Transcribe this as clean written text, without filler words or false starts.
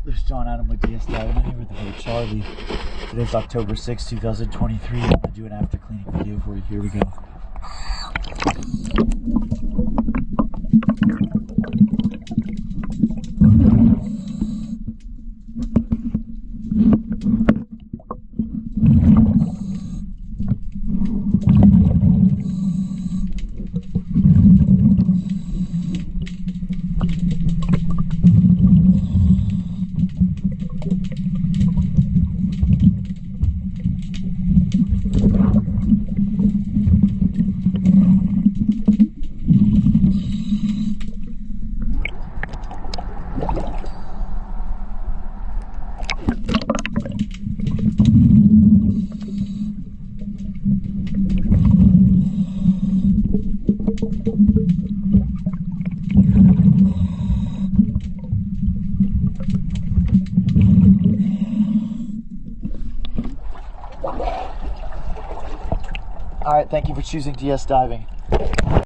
This is John Adam with DS Diving. I'm here with the boat Charlie. Today's October 6, 2023. I'm going to do an after cleaning video for you. Here we go. Alright, thank you for choosing DS Diving.